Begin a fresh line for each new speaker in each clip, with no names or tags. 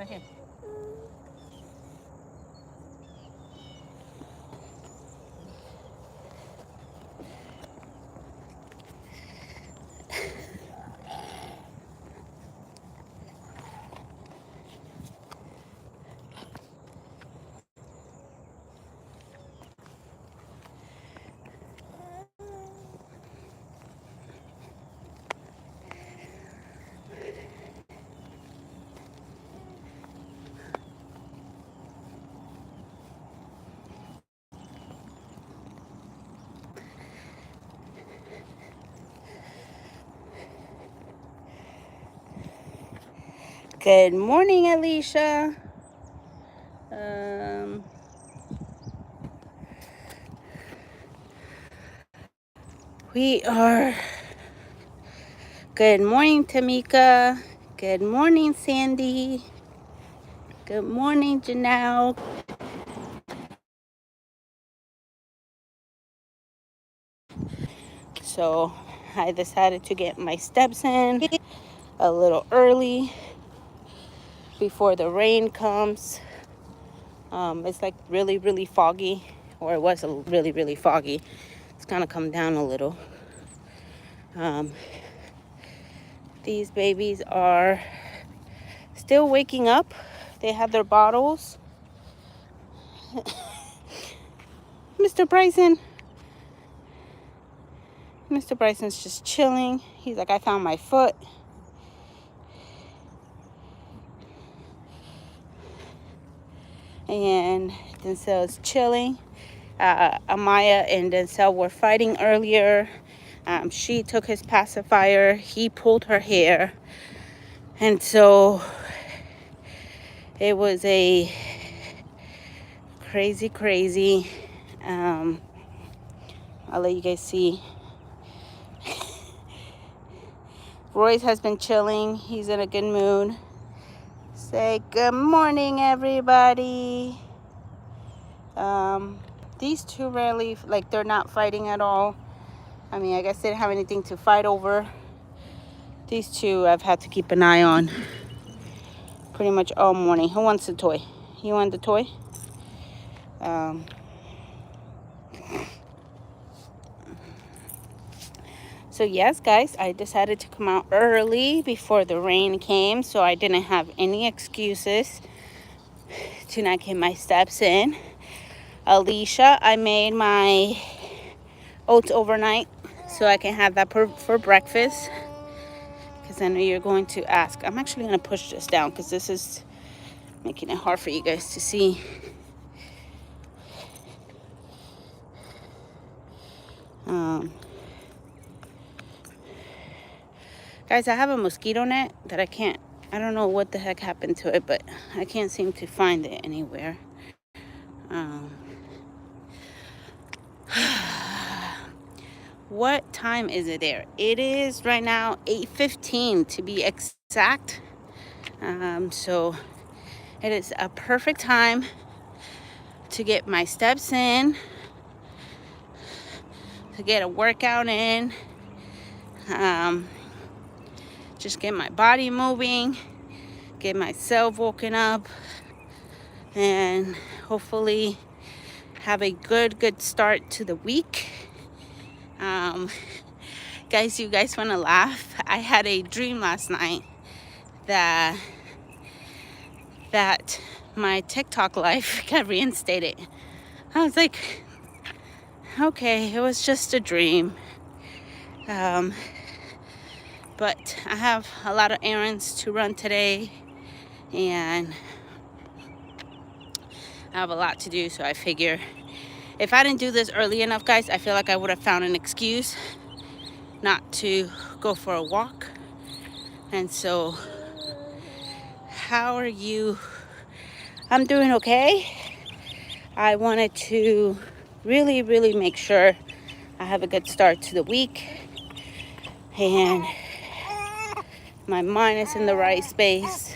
Right here. Good morning, Alicia. We are. Good morning, Tamika. Good morning, Sandy. Good morning, Janelle. So I decided to get my steps in a little early before the rain comes. It's like really, really foggy, or it was really, really foggy. It's gonna come down a little. These babies are still waking up. They have their bottles. Mr. Bryson's just chilling. He's like, I found my foot. And Denzel's chilling. Amaya and Denzel were fighting earlier. She took his pacifier. He pulled her hair. And so it was a crazy. I'll let you guys see. Royce has been chilling. He's in a good mood. Say good morning, everybody. These two rarely, like, they're not fighting at all. I mean, I guess they didn't have anything to fight over. These two I've had to keep an eye on pretty much all morning. Who wants the toy? You want the toy? So yes, guys, I decided to come out early before the rain came, so I didn't have any excuses to not get my steps in. Alicia, I made my oats overnight so I can have that for breakfast, because I know you're going to ask. I'm actually going to push this down because this is making it hard for you guys to see. Guys, I have a mosquito net that I don't know what the heck happened to it, but I can't seem to find it anywhere. What time is it there? It is right now 8:15 to be exact. So it is a perfect time to get my steps in, to get a workout in, just get my body moving, get myself woken up, and hopefully have a good start to the week. Guys, you guys want to laugh? I had a dream last night that my TikTok life got reinstated. I was like, okay, it was just a dream. But I have a lot of errands to run today, and I have a lot to do, so I figure if I didn't do this early enough, guys, I feel like I would have found an excuse not to go for a walk. And so, how are you? I'm doing okay. I wanted to really make sure I have a good start to the week, and my mind is in the right space.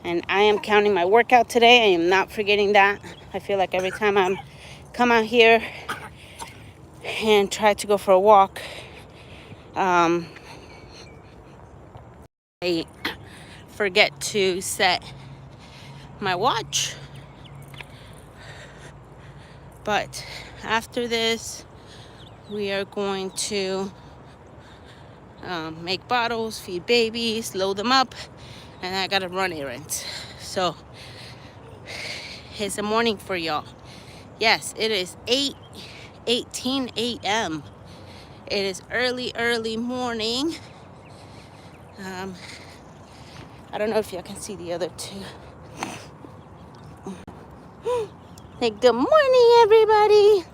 And I am counting my workout today. I am not forgetting that. I feel like every time I come out here and try to go for a walk, I I forget to set my watch. But after this, we are going to make bottles, feed babies, load them up, and I gotta run errands. So it's a morning for y'all. Yes, it is 8:18 a.m. It is early morning. I don't know if y'all can see the other two. Hey, good morning, everybody.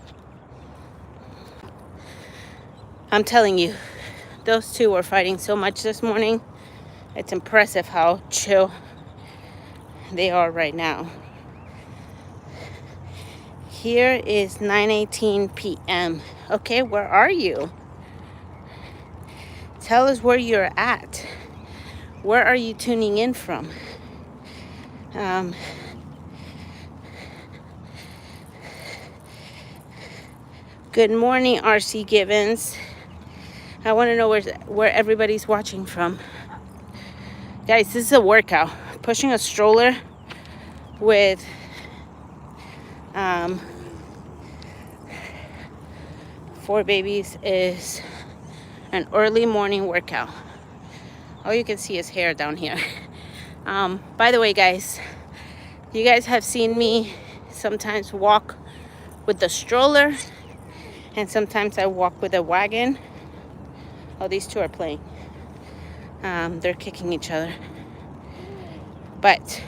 I'm telling you, those two were fighting so much this morning. It's impressive how chill they are right now. Here is 9:18 p.m. Okay, where are you? Tell us where you're at. Where are you tuning in from? Good morning, RC Givens. I want to know where everybody's watching from. Guys, this is a workout. Pushing a stroller with 4 babies is an early morning workout. All you can see is hair down here. By the way, guys, you guys have seen me sometimes walk with the stroller, and sometimes I walk with a wagon. Oh, these two are playing. They're kicking each other. But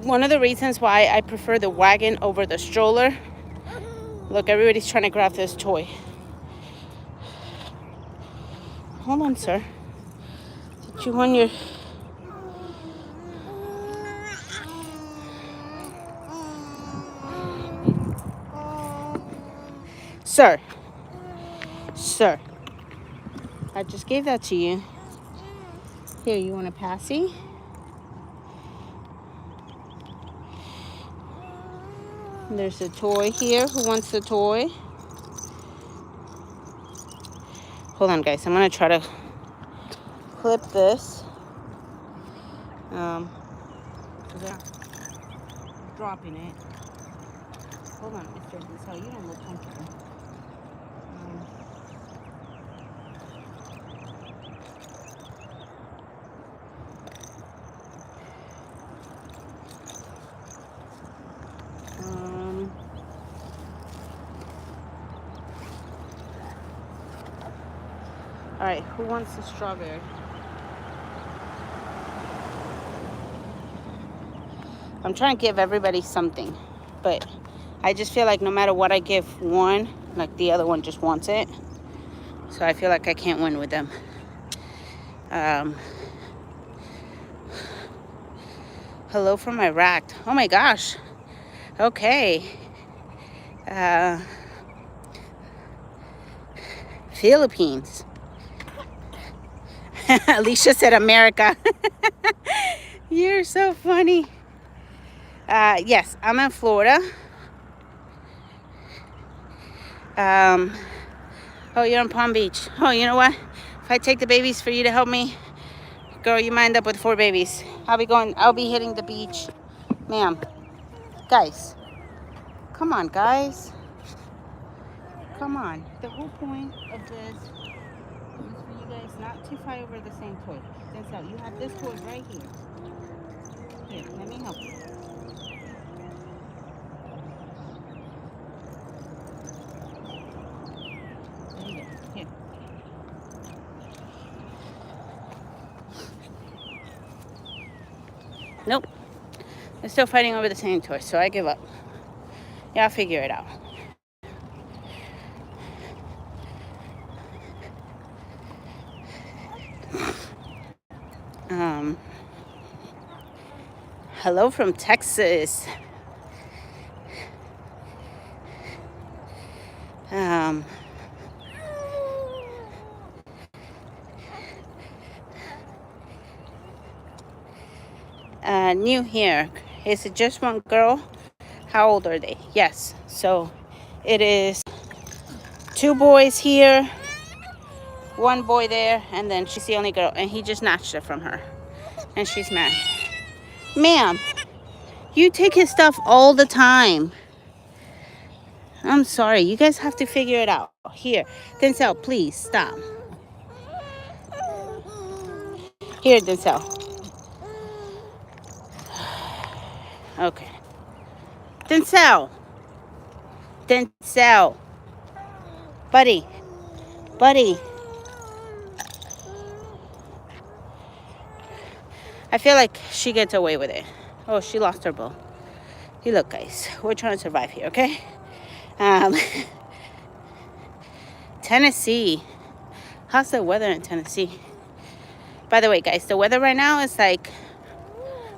one of the reasons why I prefer the wagon over the stroller, look, everybody's trying to grab this toy. Hold on, sir. Did you want your... Sir, I just gave that to you. Here, you want a passy? There's a toy here. Who wants the toy? Hold on, guys. I'm going to try to clip this. I'm dropping it. Hold on, Mr. Giselle. You don't look comfortable. All right, who wants the strawberry? I'm trying to give everybody something, but I just feel like no matter what I give one, like the other one just wants it. So I feel like I can't win with them. Hello from Iraq. Oh my gosh. Okay. Philippines. Alicia said America. You're so funny. Yes, I'm in Florida. Oh, you're in Palm Beach. Oh, you know what? If I take the babies for you to help me, girl, you might end up with 4 babies. I'll be hitting the beach. Ma'am. Guys. Come on, guys. Come on. The whole point of this is for you guys not to fight over the same toy. That's out. You have this toy right here. Here, let me help you. There you go. Here. Nope. They're still fighting over the same toy, so I give up. Yeah, I'll figure it out. Hello from Texas. New here. Is it just one girl? How old are they? Yes. So it is 2 boys here, one boy there, and then she's the only girl, and he just snatched it from her, and she's mad. Ma'am, you take his stuff all the time. I'm sorry, you guys have to figure it out. Here, Denzel, please stop. Here, Denzel. Okay. Denzel. Denzel. Buddy. Buddy. I feel like she gets away with it. Oh, she lost her bow. Hey, look, guys. We're trying to survive here, okay? Tennessee. How's the weather in Tennessee? By the way, guys, the weather right now is like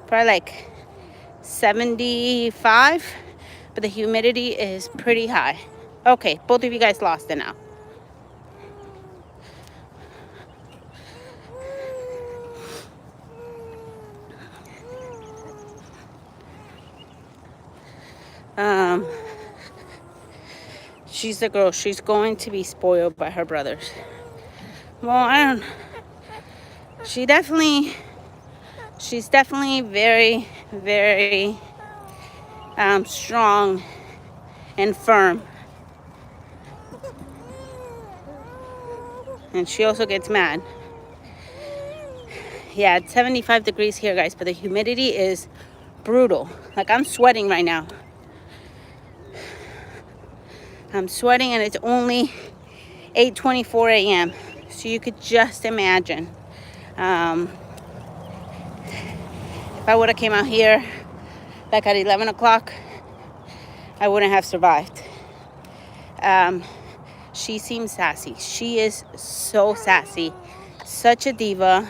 probably like 75, but the humidity is pretty high. Okay, both of you guys lost it now. She's the girl. She's going to be spoiled by her brothers. Well, I don't. She's definitely very, very strong and firm. And she also gets mad. Yeah, it's 75 degrees here, guys, but the humidity is brutal. Like, I'm sweating right now. I'm sweating, and it's only 8:24 a.m. So you could just imagine. If I would have came out here like at 11 o'clock, I wouldn't have survived. She seems sassy. She is so sassy. Such a diva.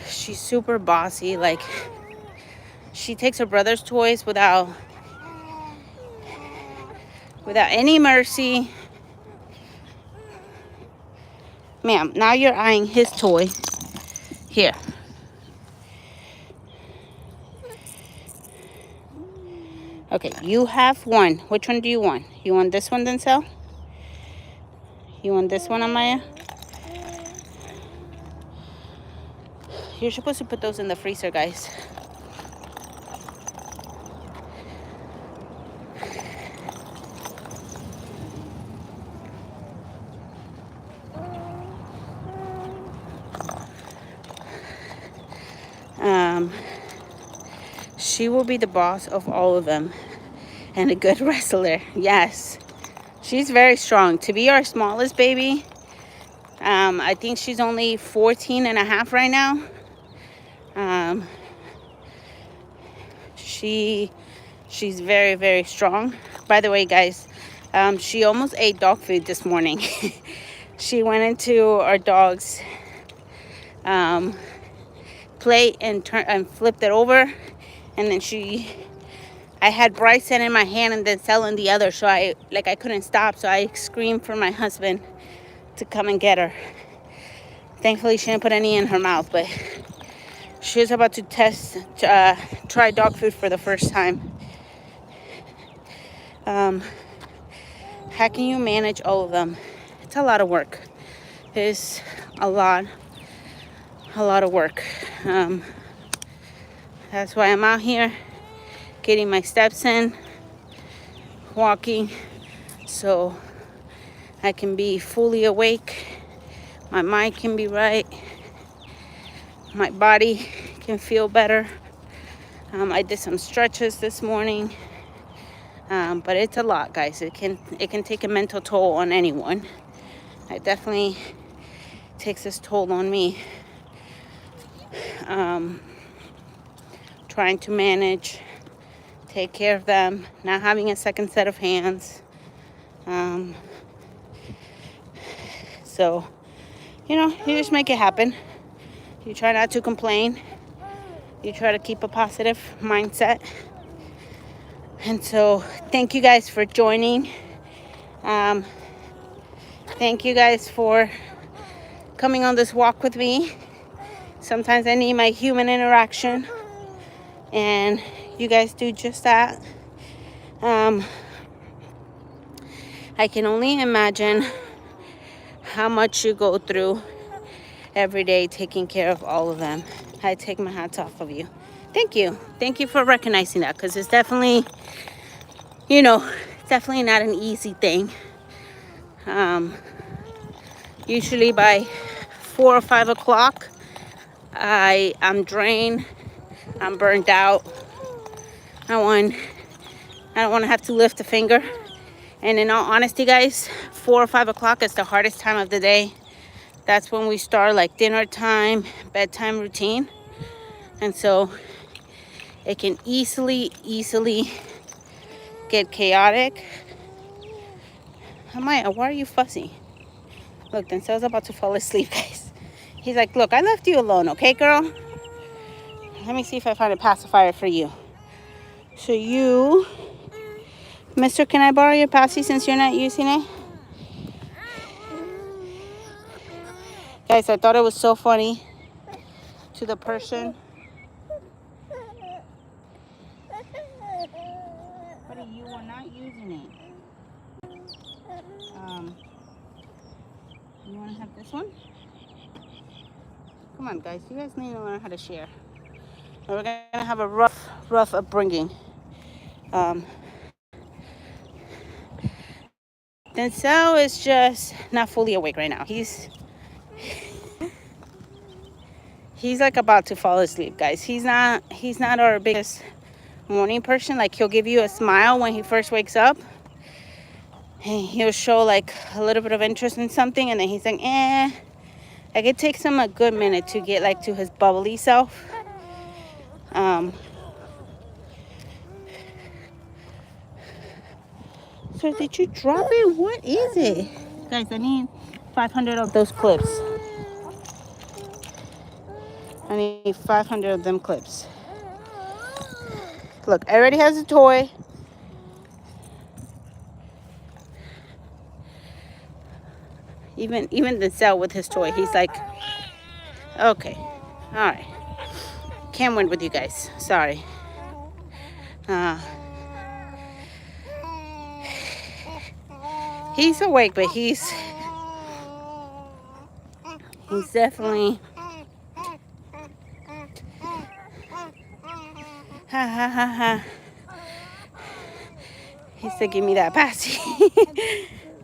She's super bossy. Like, she takes her brother's toys without any mercy. Ma'am, now you're eyeing his toy. Here. Okay, you have one. Which one do you want? You want this one, Denzel? You want this one, Amaya? You're supposed to put those in the freezer, guys. She will be the boss of all of them and a good wrestler. Yes, she's very strong. To be our smallest baby, I think she's only 14 and a half right now. She's very, very strong. By the way, guys, she almost ate dog food this morning. She went into our dog's plate and flipped it over. And then I had Bryson in my hand and then Denzel in the other, so I couldn't stop, so I screamed for my husband to come and get her. Thankfully, she didn't put any in her mouth, but she was about to try dog food for the first time. How can you manage all of them? It's a lot of work. It's a lot of work. That's why I'm out here getting my steps in, walking, so I can be fully awake. My mind can be right. My body can feel better. I did some stretches this morning, but it's a lot, guys. It can take a mental toll on anyone. It definitely takes its toll on me. Trying to manage, take care of them, not having a second set of hands. So, you just make it happen. You try not to complain. You try to keep a positive mindset. And so, thank you guys for joining. Thank you guys for coming on this walk with me. Sometimes I need my human interaction, and you guys do just that. I can only imagine how much you go through every day taking care of all of them. I take my hats off of you. Thank you. Thank you for recognizing that, because it's definitely, you know, definitely not an easy thing. Usually by 4 or 5 o'clock, I'm drained. I'm burned out. I don't want to have to lift a finger. And in all honesty, guys, 4 or 5 o'clock is the hardest time of the day. That's when we start like dinner time, bedtime routine. And so it can easily get chaotic. Amaya, why are you fussy? Look, Denzel's about to fall asleep, guys. He's like, look, I left you alone, okay, girl? Let me see if I find a pacifier for you. So you, Mister, can I borrow your passy since you're not using it? Guys, I thought it was so funny to the person. But you are not using it. You want to have this one? Come on, guys. You guys need to learn how to share. And we're going to have a rough upbringing. Denzel is just not fully awake right now. He's like about to fall asleep, guys. He's not our biggest morning person. Like, he'll give you a smile when he first wakes up. And he'll show like a little bit of interest in something, and then he's like, eh. Like, it takes him a good minute to get like to his bubbly self. So did you drop it? What is it? Guys, I need 500 of those clips. I need 500 of them clips. Look, I already has a toy. Even the cell with his toy, he's like, okay, all right. Can't win with you guys. Sorry. He's awake, but he's definitely he said, give me that passy.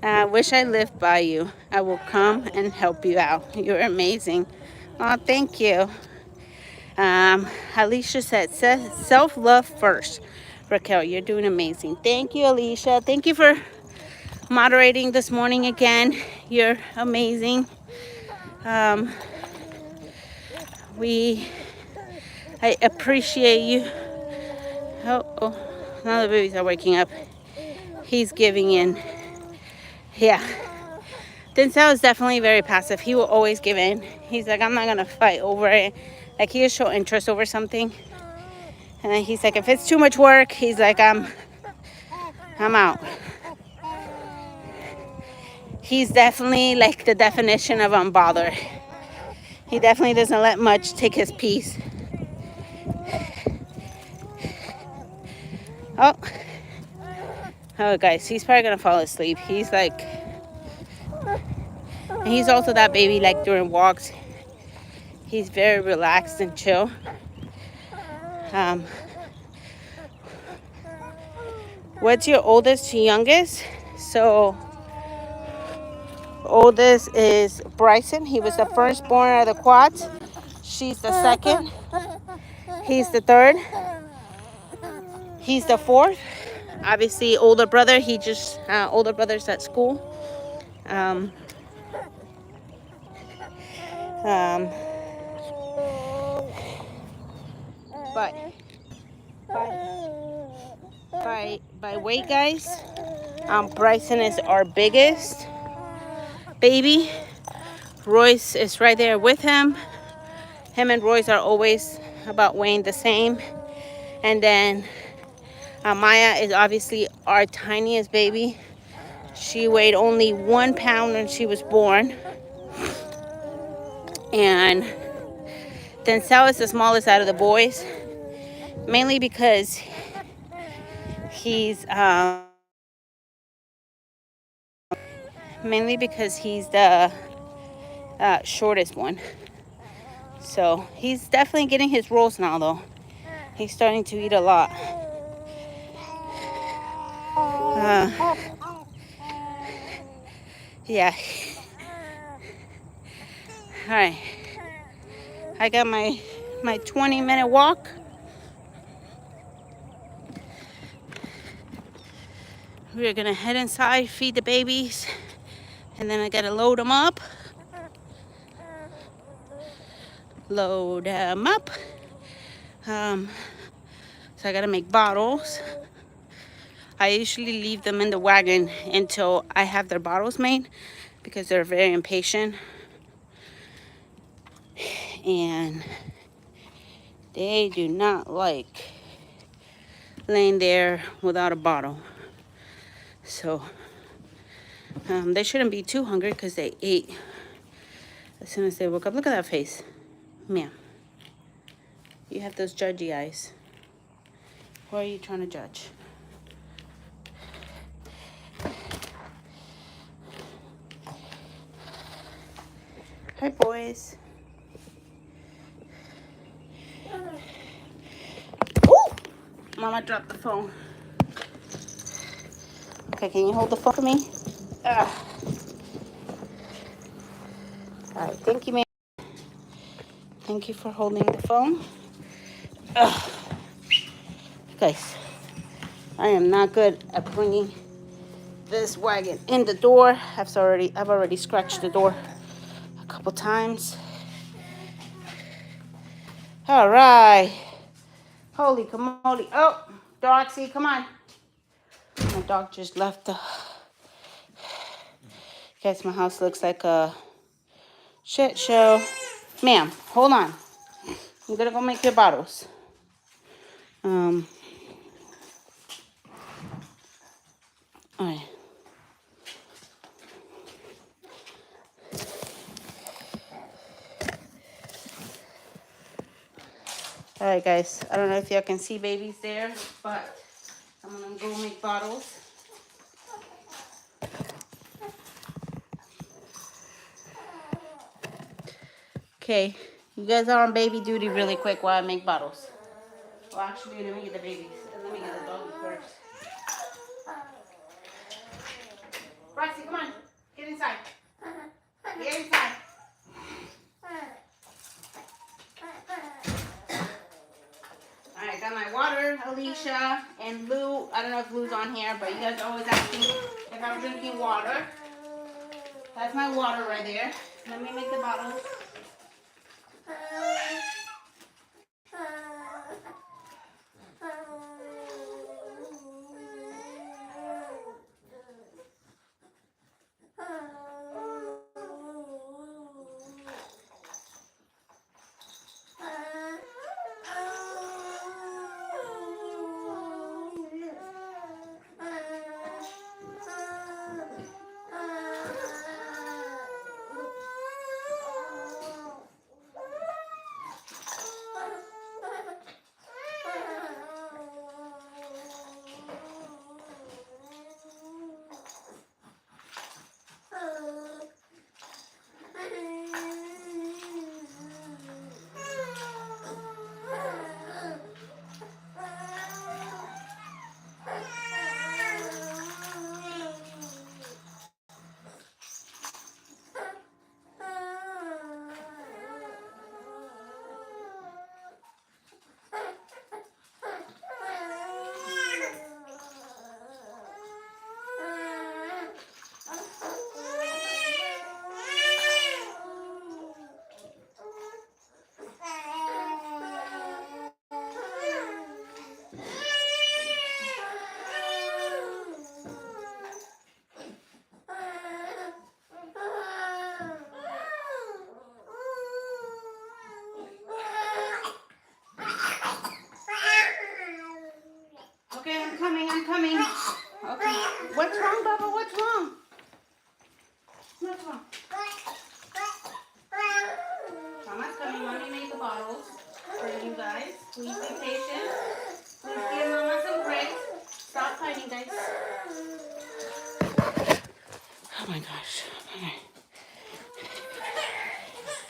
I wish I lived by you. I will come and help you out. You're amazing. Oh, thank you. Alicia said, self-love first. Raquel, you're doing amazing. Thank you, Alicia. Thank you for moderating this morning again. You're amazing. I appreciate you. Oh, now the babies are waking up. He's giving in. Yeah. Denzel is definitely very passive. He will always give in. He's like, I'm not going to fight over it. Like, he'll show interest over something. And then he's like, if it's too much work, he's like, I'm out. He's definitely like the definition of unbothered. He definitely doesn't let much take his peace. Oh, guys, he's probably gonna fall asleep. He's like, and he's also that baby, like during walks, he's very relaxed and chill. What's your oldest to youngest? So, oldest is Bryson. He was the firstborn of the quads. She's the second. He's the third. He's the fourth. Obviously, older brother. He just older brother's at school. But by weight, guys, Bryson is our biggest baby. Royce is right there with him. Him and Royce are always about weighing the same. And then Maya is obviously our tiniest baby. She weighed only 1 pound when she was born. And Denzel is the smallest out of the boys, mainly because he's mainly because he's the shortest one. So he's definitely getting his rolls now, though. He's starting to eat a lot. Yeah. All right. I got my 20-minute walk. We're gonna head inside, feed the babies, and then I gotta load them up. Load them up. So I gotta make bottles. I usually leave them in the wagon until I have their bottles made because they're very impatient. And they do not like laying there without a bottle. So they shouldn't be too hungry because they ate as soon as they woke up. Look at that face. Ma'am, you have those judgy eyes. Who are you trying to judge? Hi, boys. Ooh! Mama dropped the phone. Okay, can you hold the phone for me? All right, thank you, ma'am. Thank you for holding the phone. Guys, I am not good at bringing this wagon in the door. I've already scratched the door a couple times. All right. Holy camoli. Oh, Doxy, come on. My dog just left the... Guys, my house looks like a shit show. Ma'am, hold on. I'm gonna go make your bottles. All right. All right, guys. I don't know if y'all can see babies there, but I'm gonna go make bottles. Okay, you guys are on baby duty really quick while I make bottles. Well, actually, let me get the babies. Let me get the doggy first. Roxy, come on. Get inside. Get inside. Alright, got my water, Alicia, and Lou. I don't know if Lou's on here, but you guys are always asking if I'm drinking water. That's my water right there. Let me make the bottles.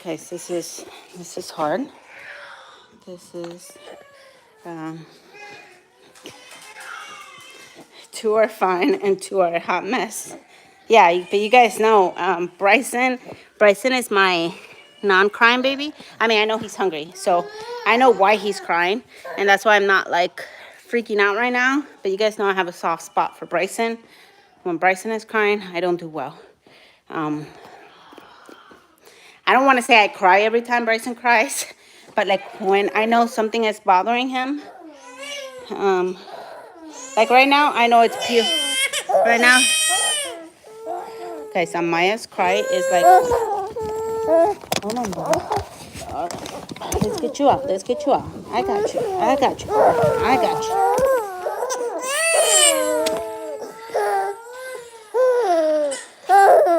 Guys, this is hard. This is um, 2 are fine and 2 are a hot mess. Yeah, but you guys know, Bryson is my non-crying baby. I mean, I know he's hungry, so I know why he's crying, and that's why I'm not like freaking out right now. But you guys know I have a soft spot for Bryson. When Bryson is crying, I don't do well. I don't want to say I cry every time Bryson cries, but like when I know something is bothering him, like right now, I know it's pure. Right now, okay, so Maya's cry is like, hold on, baby. Let's get you out. Let's get you out. I got you. I got you. I got you.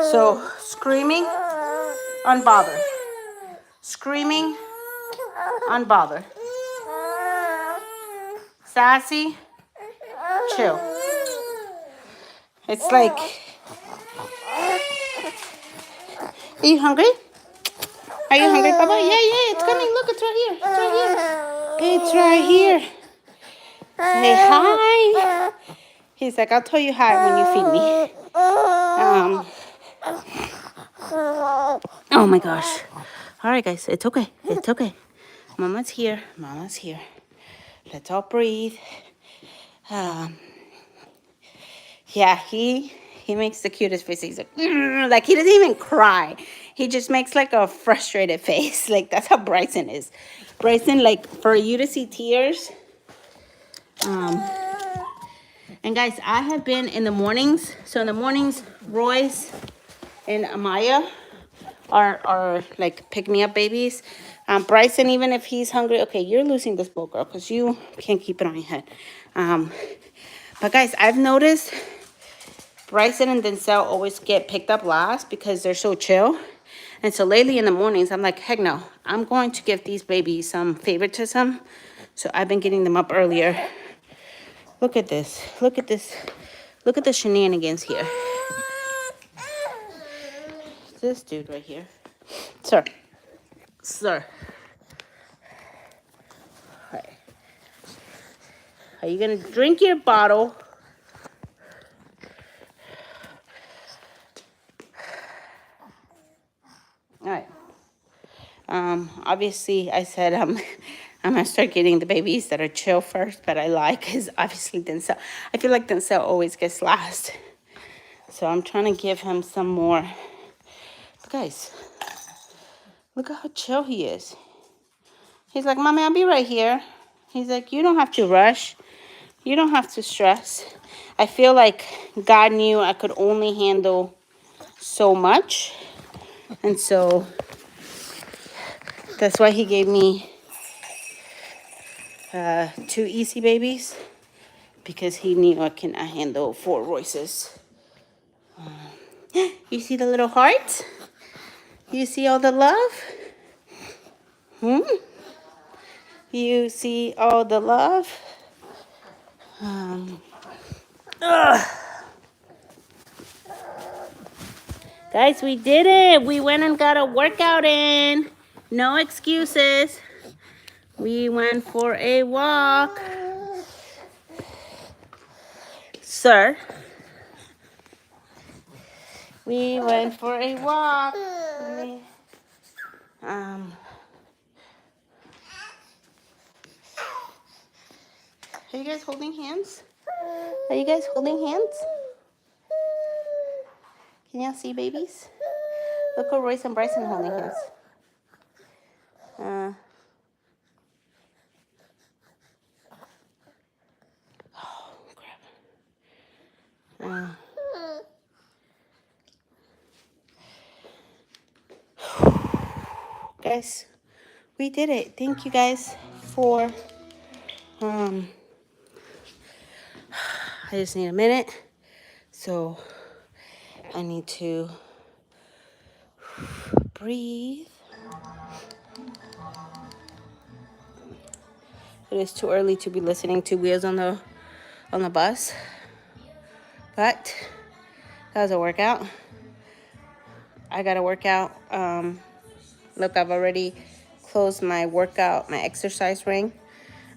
So, screaming, unbothered. Screaming, unbothered. Sassy, chill. It's like, are you hungry? Are you hungry, Papa? Yeah, it's coming. Look, it's right here. It's right here. It's right here. Say hi. He's like, I'll tell you hi when you feed me. Oh my gosh. All right, guys, it's okay. It's okay. Mama's here. Mama's here. Let's all breathe. Yeah, he makes the cutest face. He's like he doesn't even cry. He just makes like a frustrated face. Like that's how Bryson is. Bryson, like for you to see tears. And guys, I have been in the mornings. So in the mornings, Royce and Amaya are like pick me up babies. Bryson, even if he's hungry, okay, you're losing this bowl, girl, because you can't keep it on your head. But guys, I've noticed Bryson and Denzel always get picked up last because they're so chill. And so lately in the mornings, I'm like, heck no, I'm going to give these babies some favoritism. So I've been getting them up earlier. Look at this. Look at this. Look at the shenanigans here. This dude right here. Sir. Sir. All right. Are you going to drink your bottle? All right. Obviously, I said I'm gonna start getting the babies that are chill first, but I like is obviously Denzel. I feel like Denzel always gets last, so I'm trying to give him some more. But guys, look at how chill he is. He's like, Mommy, I'll be right here. He's like, you don't have to rush. You don't have to stress. I feel like God knew I could only handle so much, and so that's why he gave me 2 easy babies, because he knew I cannot handle 4 Royces. You see the little heart? You see all the love? You see all the love? Guys, we did it. We went and got a workout in. No excuses. We went for a walk. Sir. We went for a walk. Are you guys holding hands? Are you guys holding hands? Can y'all see babies? Look at Royce and Bryson holding hands. Oh, crap. Guys, we did it. Thank you guys for, I just need a minute. So I need to breathe. It is too early to be listening to Wheels on the bus, but that was a workout. I got to work out Look, I've already closed my workout, my exercise ring.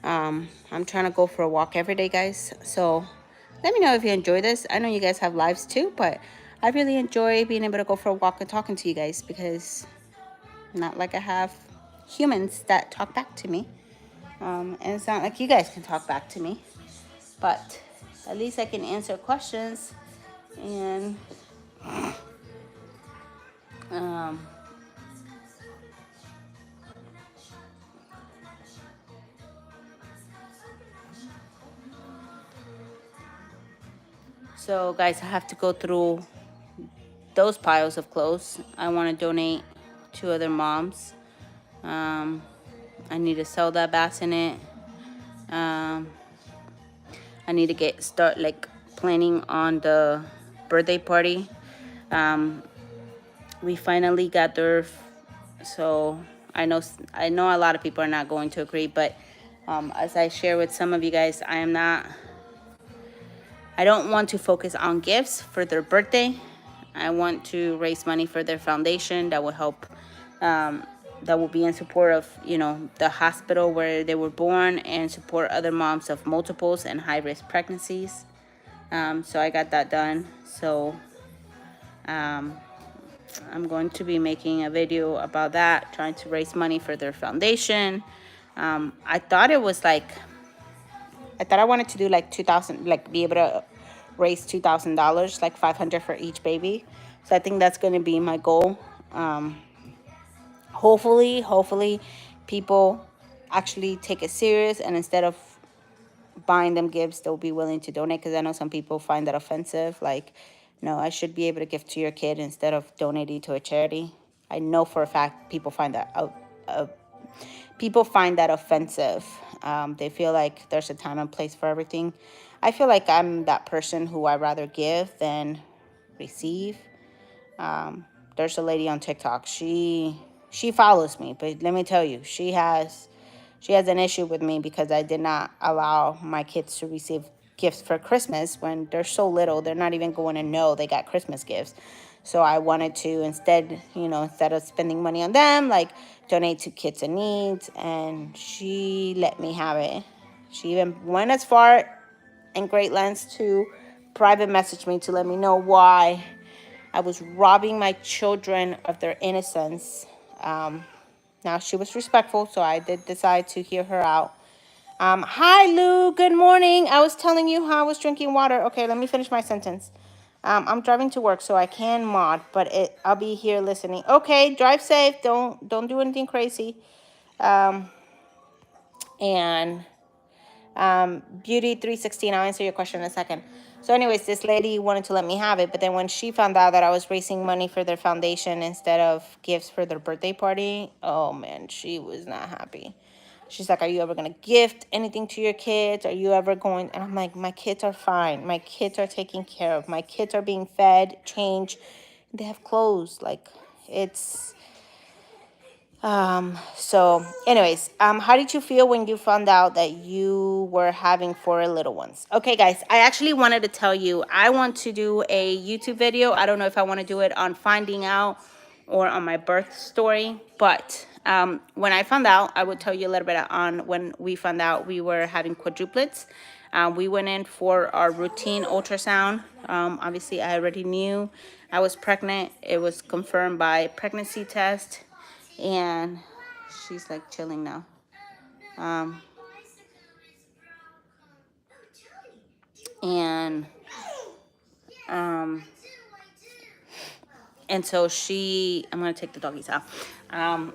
I'm trying to go for a walk every day, guys. So let me know if you enjoy this. I know you guys have lives too, but I really enjoy being able to go for a walk and talking to you guys, because not like I have humans that talk back to me. And it's not like you guys can talk back to me, but at least I can answer questions. And um, so guys, I have to go through those piles of clothes. I want to donate to other moms. I need to sell that bassinet. um, I need to start like planning on the birthday party. We finally got there, so I know a lot of people are not going to agree, but as I share with some of you guys, I don't want to focus on gifts for their birthday. I want to raise money for their foundation that will help, that will be in support of, the hospital where they were born, and support other moms of multiples and high-risk pregnancies. So I got that done. So I'm going to be making a video about that, trying to raise money for their foundation. I thought I wanted to do like 2,000, like be able to raise $2,000, like 500 for each baby. So I think that's going to be my goal. Hopefully people actually take it serious, and instead of buying them gifts, they'll be willing to donate, because I know some people find that offensive. Like, no, I should be able to give to your kid instead of donating to a charity. I know for a fact people find that offensive. They feel like there's a time and place for everything. I feel like I'm that person who I rather give than receive. There's a lady on TikTok. She follows me, but let me tell you, she has an issue with me because I did not allow my kids to receive gifts for Christmas when they're so little. They're not even going to know they got Christmas gifts. So I wanted to instead of spending money on them, like donate to kids in need. And she let me have it. She even went as far in great lengths to private message me to let me know why I was robbing my children of their innocence. Now, she was respectful, so I did decide to hear her out. Hi, Lou. Good morning. I was telling you how I was drinking water. Okay, let me finish my sentence. I'm driving to work, so I can mod, but I'll be here listening. Okay, drive safe. Don't do anything crazy. And Beauty 316, I'll answer your question in a second. So anyways, this lady wanted to let me have it, but then when she found out that I was raising money for their foundation instead of gifts for their birthday party, oh man, she was not happy. She's like, are you ever going to gift anything to your kids? Are you ever going? And I'm like, my kids are fine. My kids are taken care of. My kids are being fed, changed. They have clothes. Like, it's... So anyways, how did you feel when you found out that you were having 4 little ones? Okay, guys, I actually wanted to tell you, I want to do a YouTube video. I don't know if I want to do it on finding out or on my birth story, but when I found out, I would tell you a little bit on when we found out we were having quadruplets. We went in for our routine ultrasound. Obviously, I already knew I was pregnant. It was confirmed by pregnancy test. And she's like chilling now. And so I'm gonna take the doggies out.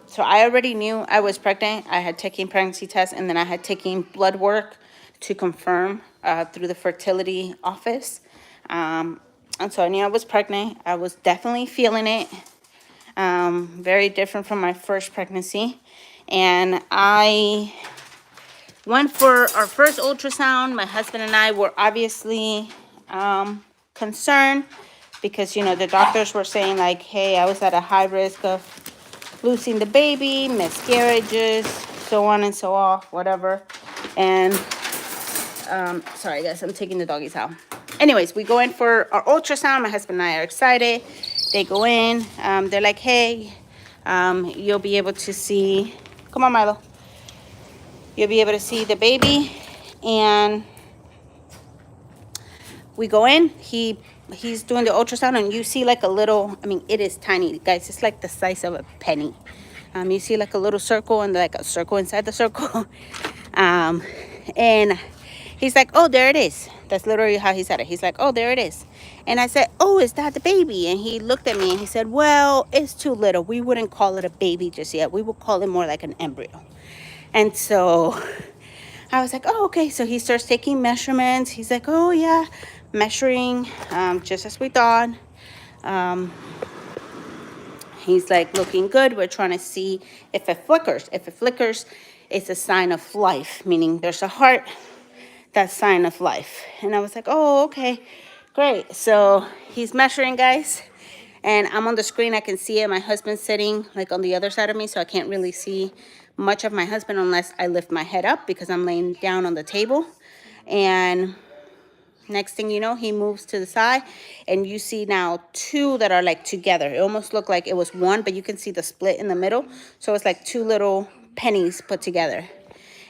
So I already knew I was pregnant. I had taken pregnancy tests, and then I had taken blood work to confirm through the fertility office. And so I knew I was pregnant. I was definitely feeling it. Very different from my first pregnancy. And I went for our first ultrasound. My husband and I were obviously concerned because, the doctors were saying like, hey, I was at a high risk of losing the baby, miscarriages, so on and so off, whatever. And sorry guys, I'm taking the doggies out. Anyways, we go in for our ultrasound. My husband and I are excited. They go in. They're like, hey, You'll be able to see, come on, Milo. You'll be able to see the baby, and we go in. He's doing the ultrasound, and you see like a little, I mean, it is tiny, guys. It's like the size of a penny. You see like a little circle and like a circle inside the circle. And he's like, oh, there it is. That's literally how he said it. He's like, oh, there it is. And I said, oh, is that the baby? And he looked at me and he said, well, it's too little. We wouldn't call it a baby just yet. We would call it more like an embryo. And so I was like, oh, okay. So he starts taking measurements. He's like, oh, yeah, measuring, just as we thought. He's like, looking good. We're trying to see if it flickers. If it flickers, it's a sign of life, meaning there's a heart, that's sign of life. And I was like, oh, okay, great. So he's measuring, guys, and I'm on the screen. I can see it. My husband's sitting like on the other side of me, so I can't really see much of my husband unless I lift my head up because I'm laying down on the table. And next thing you know, he moves to the side, and you see now two that are like together. It almost looked like it was one, but you can see the split in the middle. So it's like two little pennies put together.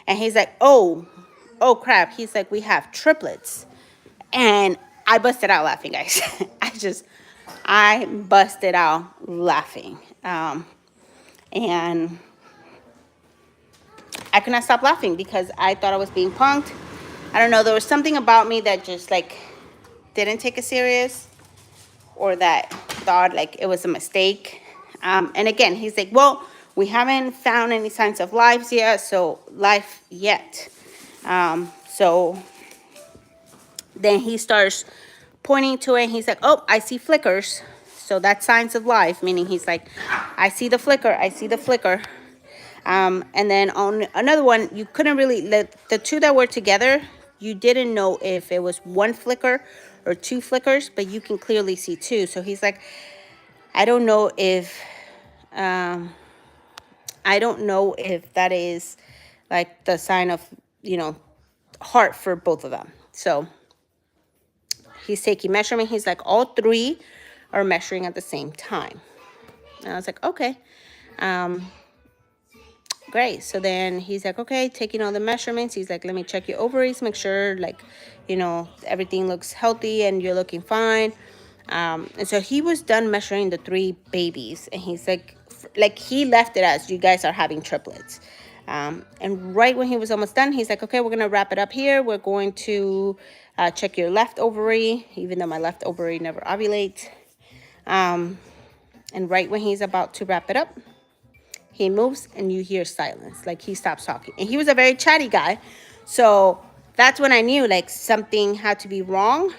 And he's like, oh crap. He's like, we have triplets. And I busted out laughing, guys. I busted out laughing. And I could not stop laughing because I thought I was being punked. I don't know, there was something about me that just like didn't take it serious, or that thought like it was a mistake. And again, he's like, well, we haven't found any signs of life yet. So then he starts pointing to it. And he's like, oh, I see flickers. So that's signs of life, meaning he's like, I see the flicker. I see the flicker. And then on another one, you couldn't really, the two that were together, you didn't know if it was one flicker or two flickers, but you can clearly see two. So he's like, I don't know if that is like the sign of, heart for both of them. So he's taking measurement. He's like, all three are measuring at the same time. And I was like, okay. Great. So then he's like, okay, taking all the measurements. He's like, let me check your ovaries, make sure like, everything looks healthy and you're looking fine. And so he was done measuring the three babies, and he's like he left it as, you guys are having triplets. And right when he was almost done, he's like, okay, we're going to wrap it up here. We're going to check your left ovary, even though my left ovary never ovulates. And right when he's about to wrap it up, he moves and you hear silence, like he stops talking. And he was a very chatty guy. So that's when I knew like something had to be wrong.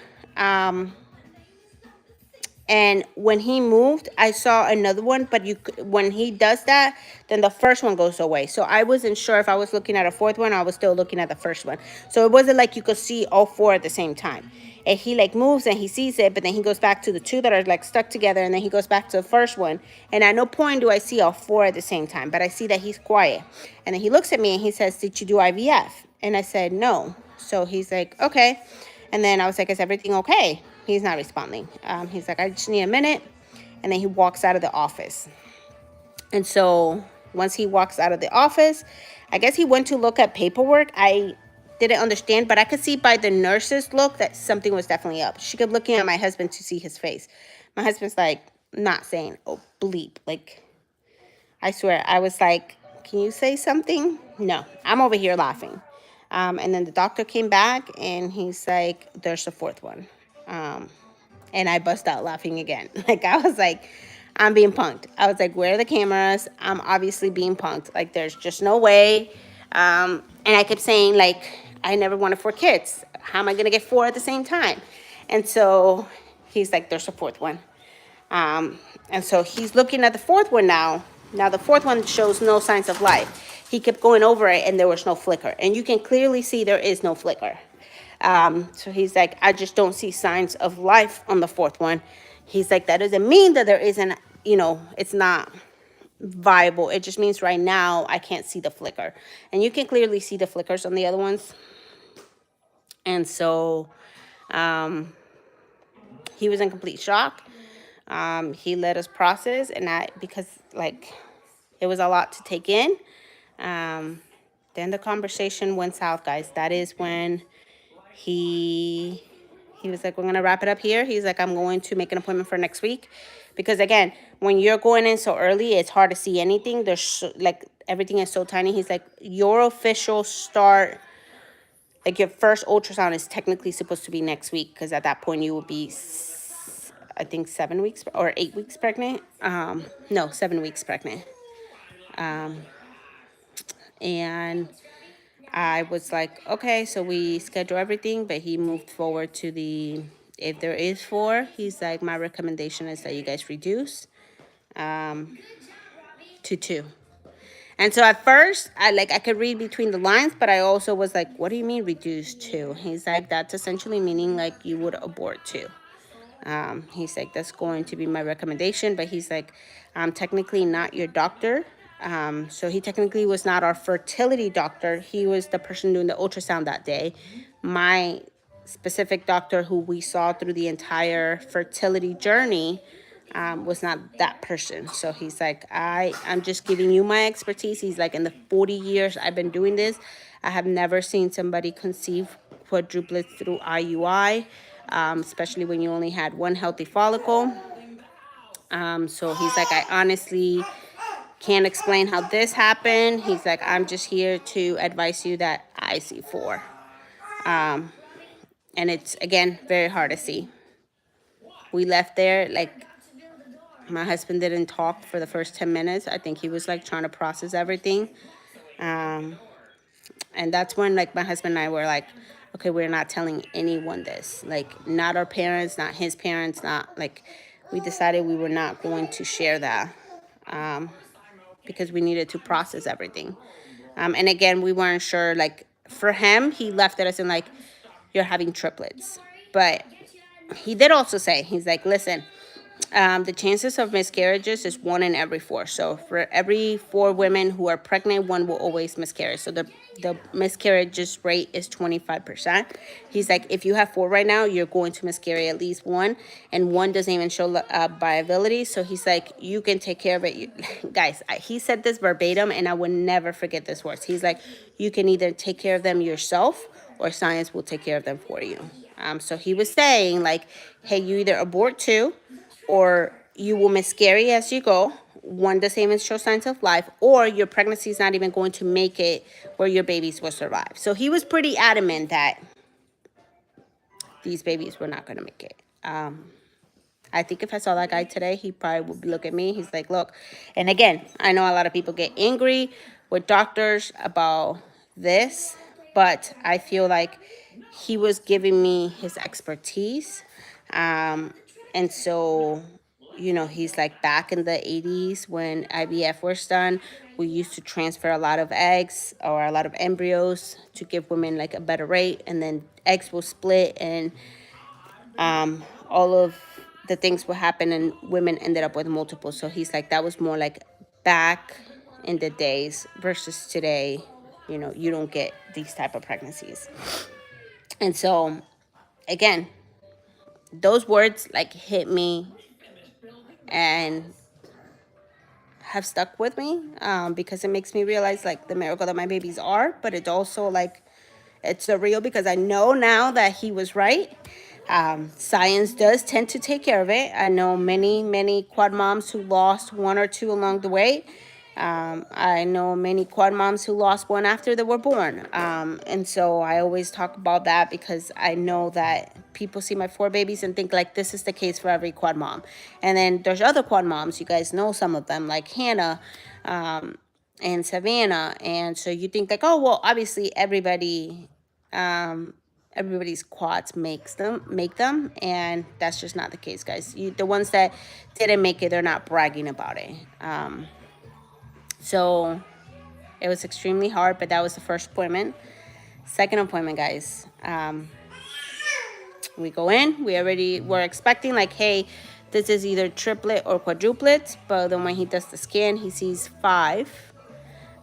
And when he moved, I saw another one, but when he does that, then the first one goes away. So I wasn't sure if I was looking at a fourth one, or I was still looking at the first one. So it wasn't like you could see all four at the same time. And he like moves and he sees it, but then he goes back to the two that are like stuck together, and then he goes back to the first one. And at no point do I see all four at the same time, but I see that he's quiet. And then he looks at me and he says, did you do IVF? And I said, no. So he's like, okay. And then I was like, is everything okay? He's not responding. He's like, I just need a minute. And then he walks out of the office. And so once he walks out of the office, I guess he went to look at paperwork. I didn't understand, but I could see by the nurse's look that something was definitely up. She kept looking at my husband to see his face. My husband's like not saying, oh, bleep. Like, I swear, I was like, can you say something? No, I'm over here laughing. And then the doctor came back and he's like, there's a fourth one. And I bust out laughing again. Like, I was like, I'm being punked. I was like, where are the cameras? I'm obviously being punked. Like, there's just no way. And I kept saying, like, I never wanted 4 kids. How am I going to get 4 at the same time? And so he's like, there's a fourth one. And so he's looking at the fourth one now. Now, the fourth one shows no signs of life. He kept going over it, and there was no flicker. And you can clearly see there is no flicker. So he's like, I just don't see signs of life on the fourth one. He's like, that doesn't mean that there isn't, it's not viable. It just means right now I can't see the flicker. And you can clearly see the flickers on the other ones. And so he was in complete shock. He let us process, and because like it was a lot to take in. Then the conversation went south, guys. That is when he was like, we're gonna wrap it up here. He's like, I'm going to make an appointment for next week, because again, when you're going in so early, it's hard to see anything. There's like everything is so tiny. He's like, your official start, like your first ultrasound is technically supposed to be next week, because at that point you will be, I think 7 weeks or 8 weeks pregnant. No, 7 weeks pregnant. And I was like, okay, so we schedule everything, but he moved forward to the, if there is 4, he's like, my recommendation is that you guys reduce to 2. And so at first, I could read between the lines, but I also was like, what do you mean reduce 2? He's like, that's essentially meaning like you would abort 2. He's like, that's going to be my recommendation, but he's like, I'm technically not your doctor. So he technically was not our fertility doctor. He was the person doing the ultrasound that day. My specific doctor, who we saw through the entire fertility journey, was not that person. So he's like, I'm just giving you my expertise. He's like, in the 40 years I've been doing this, I have never seen somebody conceive quadruplets through IUI, especially when you only had one healthy follicle. So he's like, I honestly can't explain how this happened. He's like, I'm just here to advise you that I see 4. And it's, again, very hard to see. We left there, like, my husband didn't talk for the first 10 minutes. I think he was, like, trying to process everything. And that's when, like, my husband and I were like, okay, we're not telling anyone this. Like, not our parents, not his parents, not, like, we decided we were not going to share that. Because we needed to process everything. And again, we weren't sure, like, for him, he left it as in, like, you're having triplets. But he did also say, he's like, listen, the chances of miscarriages is 1 in every 4. So for every 4 women who are pregnant, 1 will always miscarry. So the miscarriages rate is 25%. He's like, if you have 4 right now, you're going to miscarry at least 1, and 1 doesn't even show viability. So he's like, you can take care of it. Guys, he said this verbatim, and I will never forget this words. He's like, you can either take care of them yourself, or science will take care of them for you. So he was saying, like, hey, you either abort 2, or you will miscarry as you go. 1 doesn't even show signs of life, or your pregnancy is not even going to make it where your babies will survive. So he was pretty adamant that these babies were not going to make it. I think if I saw that guy today, he probably would look at me. He's like, look, and again, I know a lot of people get angry with doctors about this, but I feel like he was giving me his expertise. And so, you know, he's like, back in the 80s when IVF was done, we used to transfer a lot of eggs or a lot of embryos to give women like a better rate, and then eggs will split, and all of the things will happen, and women ended up with multiple. So he's like, that was more like back in the days versus today. You know, you don't get these type of pregnancies. And so, again, those words like hit me and have stuck with me, because it makes me realize like the miracle that my babies are, but it's also like it's surreal because I know now that he was right. Science does tend to take care of it. I know many quad moms who lost 1 or 2 along the way. I know many quad moms who lost 1 after they were born. And so I always talk about that because I know that people see my 4 babies and think like this is the case for every quad mom. And then there's other quad moms, you guys know some of them, like Hannah, and Savannah. And so you think like, oh, well, obviously everybody's quads make them, and that's just not the case, guys. The ones that didn't make it, they're not bragging about it. So it was extremely hard, but that was the first appointment. Second appointment, guys, we go in, we're expecting like, hey, this is either triplet or quadruplet, but then when he does the scan, he sees 5.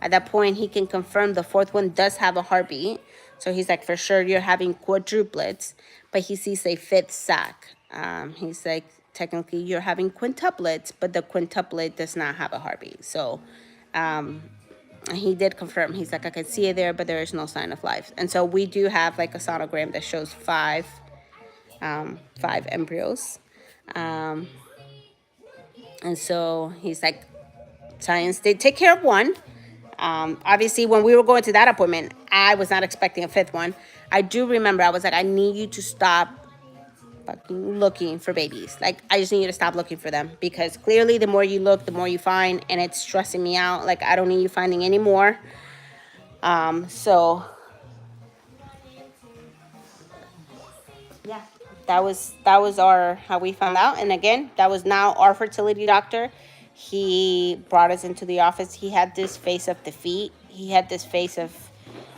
At that point, he can confirm the 4th one does have a heartbeat. So he's like, for sure, you're having quadruplets. But he sees a 5th sac. He's like, technically you're having quintuplets, but the quintuplet does not have a heartbeat. So he did confirm. He's like, I can see it there, but there is no sign of life. And so we do have like a sonogram that shows five embryos. And so he's like, science did take care of one. Obviously, when we were going to that appointment, I was not expecting a fifth one. I do remember I was like, I need you to stop fucking looking for babies. Like, I just need you to stop looking for them, because clearly the more you look, the more you find, and it's stressing me out. Like, I don't need you finding any more. So yeah, that was our how we found out. And again, that was now our fertility doctor. He brought us into the office. He had this face of defeat. He had this face of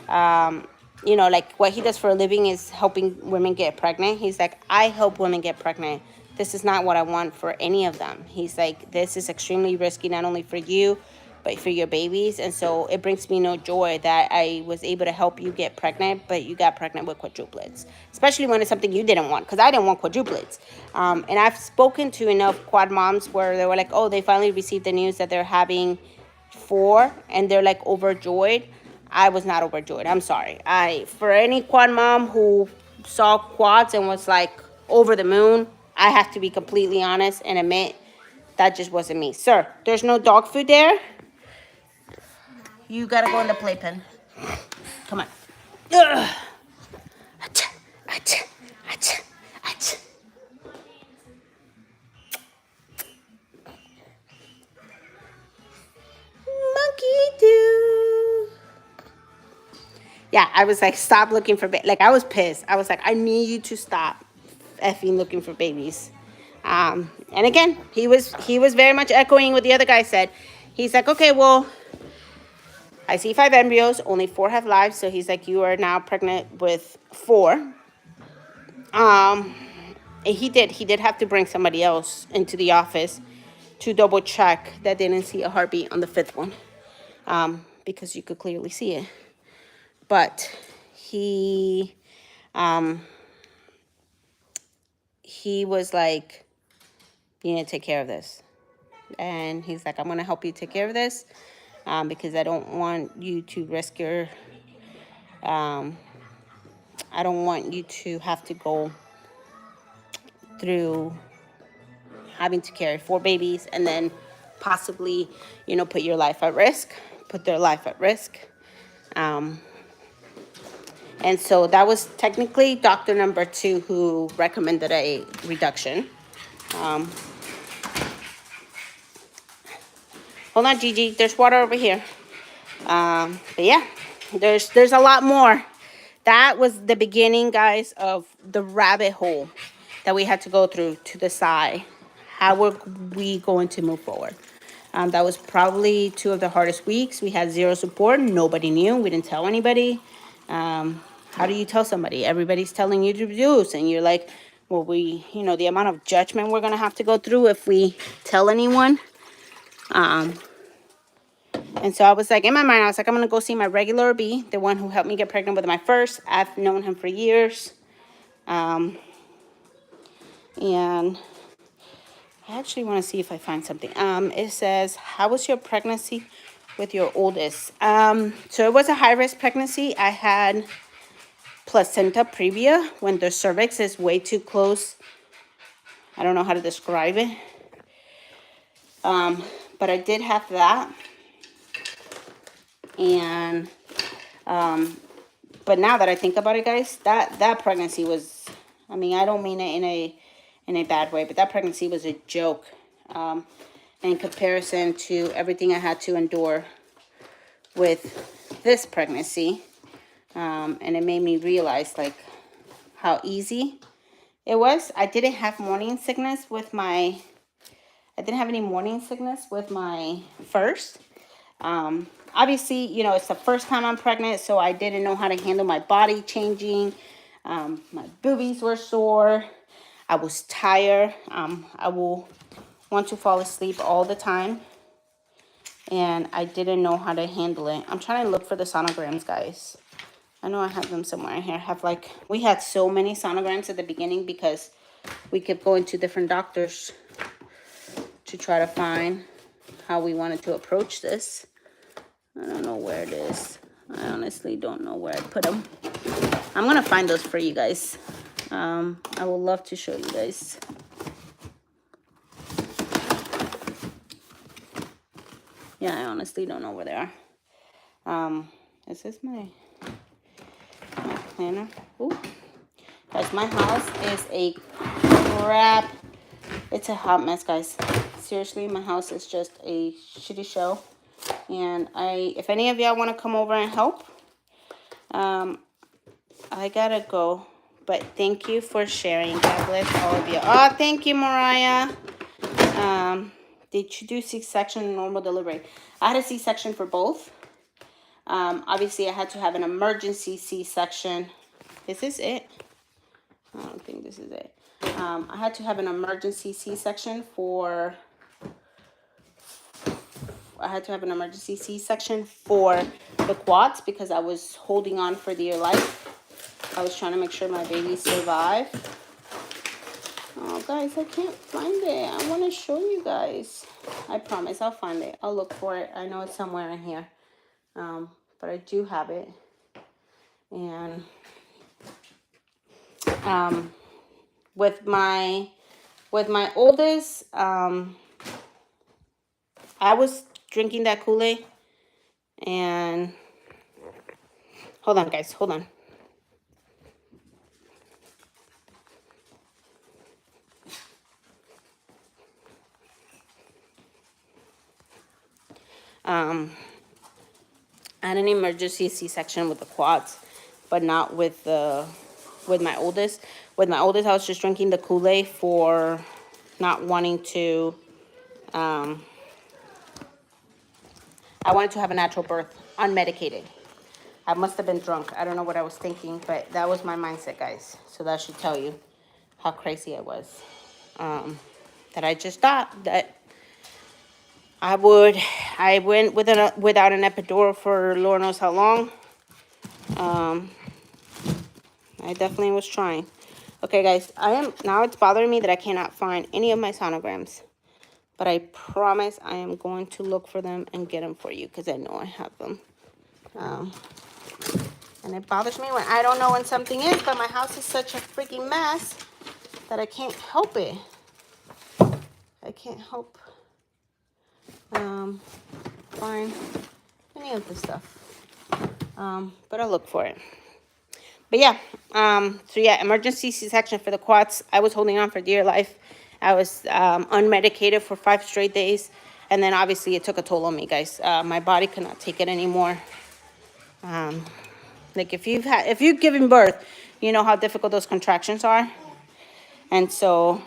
like what he does for a living is helping women get pregnant. He's like, I help women get pregnant. This is not what I want for any of them. He's like, this is extremely risky, not only for you, but for your babies. And so it brings me no joy that I was able to help you get pregnant, but you got pregnant with quadruplets, especially when it's something you didn't want, because I didn't want quadruplets. And I've spoken to enough quad moms where they were like, oh, they finally received the news that they're having 4, and they're like overjoyed. I was not overjoyed. I'm sorry. For any quad mom who saw quads and was like over the moon, I have to be completely honest and admit that just wasn't me. Sir, there's no dog food there. You gotta go in the playpen. Come on. Ugh. Achoo, achoo, achoo, achoo. Monkey do. Yeah, I was like, stop looking for like, I was pissed. I was like, I need you to stop effing looking for babies. And again, he was very much echoing what the other guy said. He's like, okay, well, I see 5 embryos, only 4 have lives. So he's like, you are now pregnant with 4. And he did have to bring somebody else into the office to double check that they didn't see a heartbeat on the 5th one, because you could clearly see it. But he was like, you need to take care of this. And he's like, I'm going to help you take care of this, because I don't want you to risk your, I don't want you to have to go through having to carry 4 babies and then possibly, put your life at risk, put their life at risk. And so that was technically doctor number 2 who recommended a reduction. Hold on, Gigi. There's water over here. But yeah, there's a lot more. That was the beginning, guys, of the rabbit hole that we had to go through to decide how were we going to move forward. That was probably 2 of the hardest weeks. We had 0 support. Nobody knew. We didn't tell anybody. How do you tell somebody? Everybody's telling you to reduce, and you're like, well, the amount of judgment we're going to have to go through if we tell anyone. And so I was like, in my mind, I was like, I'm going to go see my regular OB, the one who helped me get pregnant with my first. I've known him for years. And I actually want to see if I find something. It says, how was your pregnancy with your oldest? So it was a high-risk pregnancy. I had placenta previa, when the cervix is way too close. I don't know how to describe it. But I did have that. And but now that I think about it, guys, that pregnancy was, I don't mean it in a bad way, but that pregnancy was a joke in comparison to everything I had to endure with this pregnancy. And it made me realize like how easy it was. I didn't have morning sickness with my, I didn't have any morning sickness with my first. Obviously, it's the first time I'm pregnant, so I didn't know how to handle my body changing. My boobies were sore. I was tired. I will want to fall asleep all the time. And I didn't know how to handle it. I'm trying to look for the sonograms, guys. I know I have them somewhere in here. We had so many sonograms at the beginning because we kept going to different doctors to try to find how we wanted to approach this. I don't know where it is. I honestly don't know where I put them. I'm gonna find those for you guys. I would love to show you guys. Yeah, I honestly don't know where they are. Is this my planner? Ooh. Guys, my house is a crap. It's a hot mess, guys. Seriously, my house is just a shitty show. And if any of y'all want to come over and help, I gotta go. But thank you for sharing. God bless all of you. Oh, thank you, Mariah. Did you do C-section and normal delivery? I had a C-section for both. Obviously, I had to have an emergency C-section. Is this it? I don't think this is it. I had to have an emergency C-section for... I had to have an emergency C-section for the quads because I was holding on for dear life. I was trying to make sure my baby survived. Oh, guys, I can't find it. I want to show you guys. I promise I'll find it. I'll look for it. I know it's somewhere in here. But I do have it. And with my oldest, I was drinking that Kool-Aid. And hold on, guys. Hold on. I had an emergency C-section with the quads, but not with my oldest. With my oldest, I was just drinking the Kool-Aid for not wanting to. I wanted to have a natural birth, unmedicated. I must have been drunk. I don't know what I was thinking, but that was my mindset, guys. So that should tell you how crazy I was. That I just thought that I went without an epidural for Lord knows how long. I definitely was trying. Okay, guys, now it's bothering me that I cannot find any of my sonograms. But I promise I am going to look for them and get them for you because I know I have them. And it bothers me when I don't know when something is, but my house is such a freaking mess that I can't help it. I can't help find any of this stuff. But I'll look for it. But yeah, so yeah, emergency C-section for the quads. I was holding on for dear life. I was unmedicated for 5 straight days. And then obviously it took a toll on me, guys. My body could not take it anymore. Like if you've given birth, you know how difficult those contractions are. And so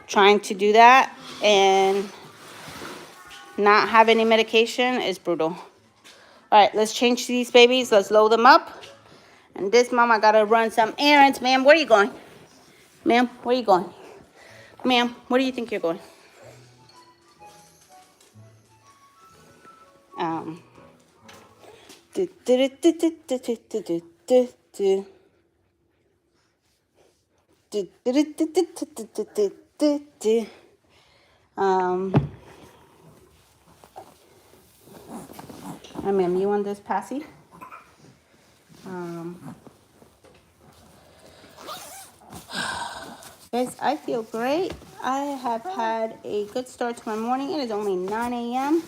trying to do that and not have any medication is brutal. All right, let's change these babies. Let's load them up. And this mom, I gotta run some errands. Ma'am, where are you going? Ma'am, where are you going? Ma'am, where do you think you're going? Ma'am, you want this passy? Guys, I feel great. I have had a good start to my morning. It is only 9 a.m.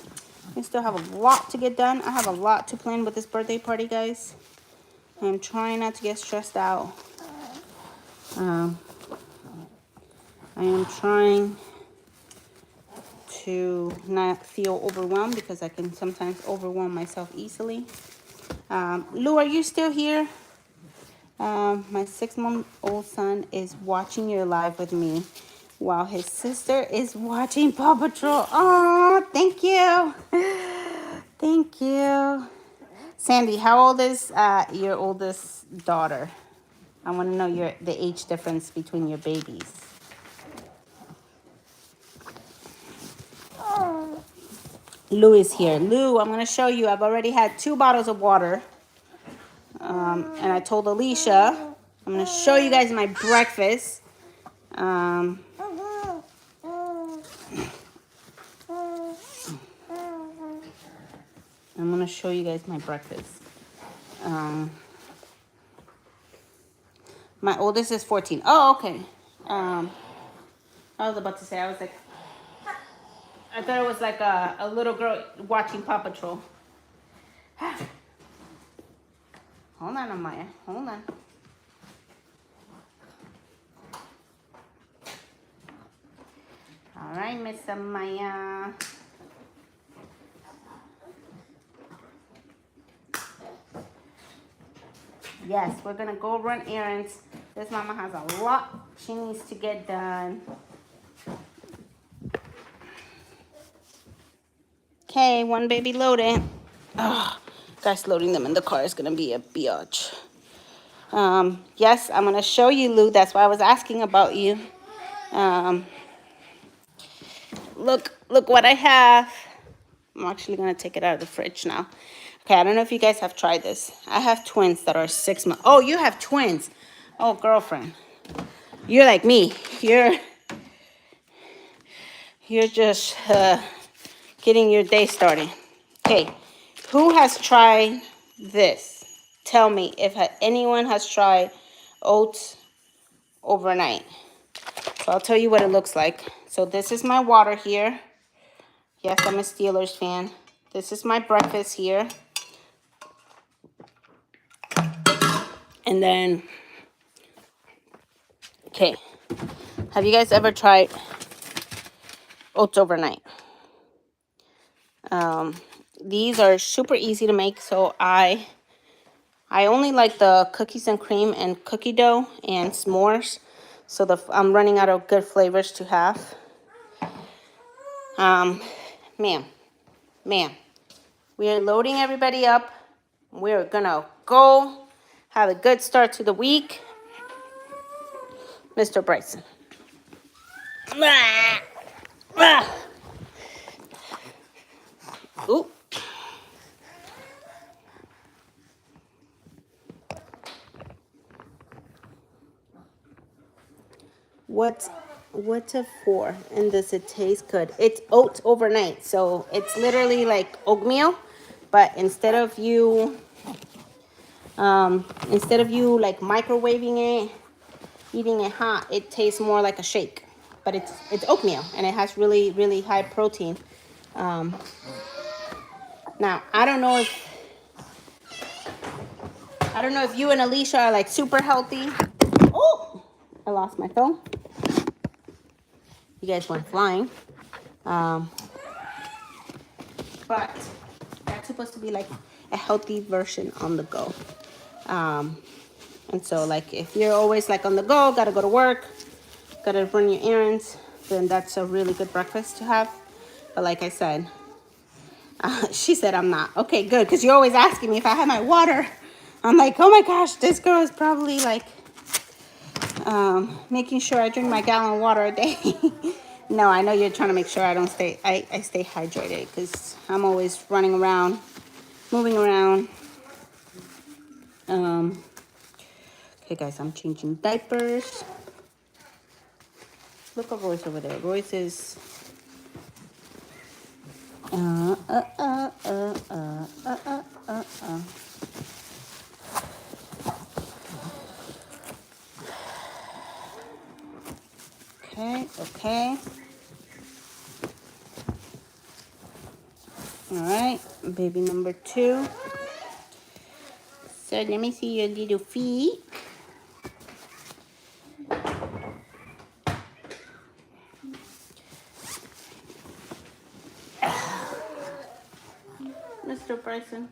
I still have a lot to get done. I have a lot to plan with this birthday party, guys. I'm trying not to get stressed out. I am trying to not feel overwhelmed because I can sometimes overwhelm myself easily. Lou, are you still here? My 6-month-old son is watching your live with me while his sister is watching Paw Patrol. Oh, thank you. Thank you. Sandy, how old is your oldest daughter? I want to know the age difference between your babies. Lou is here. Lou, I'm going to show you. I've already had 2 bottles of water. And I told Alicia, I'm going to show you guys my breakfast. I'm gonna show you guys my breakfast. My oldest is 14. Oh, okay. I was about to say, I thought it was like a little girl watching Paw Patrol. Hold on, Amaya. Hold on. All right, Miss Amaya. Yes, we're gonna go run errands. This mama has a lot she needs to get done. Okay, one baby loaded. Oh, guys, loading them in the car is gonna be a biatch. Yes, I'm gonna show you, Lou. That's why I was asking about you. Look what I have. I'm actually gonna take it out of the fridge now. Okay, I don't know if you guys have tried this. I have twins that are 6 months. Oh, you have twins. Oh, girlfriend. You're like me. You're just getting your day started. Okay, who has tried this? Tell me if anyone has tried oats overnight. So I'll tell you what it looks like. So this is my water here. Yes, I'm a Steelers fan. This is my breakfast here. And then, okay, have you guys ever tried oats overnight? These are super easy to make, so I only like the cookies and cream and cookie dough and s'mores. So I'm running out of good flavors to have. Ma'am, we are loading everybody up. We're gonna go have a good start to the week. Mr. Bryson. Ooh. What's it for? And does it taste good? It's oats overnight, so it's literally like oatmeal, but instead of you like microwaving it, eating it hot, it tastes more like a shake. But it's oatmeal and it has really, really high protein. Now I don't know if you and Alicia are like super healthy. Oh, I lost my phone. You guys went flying. But that's supposed to be like a healthy version on the go. And so like if you're always like on the go, gotta go to work, gotta run your errands, then that's a really good breakfast to have. But like I said, she said I'm not. Okay, good, because you're always asking me if I have my water. I'm like, oh my gosh, this girl is probably like making sure I drink my gallon of water a day. No, I know you're trying to make sure I stay hydrated, because I'm always running around, moving around. Okay, guys, I'm changing diapers. Look at Royce over there. Royce is Okay. All right, baby number 2. So let me see your little feet. Mr. Bryson.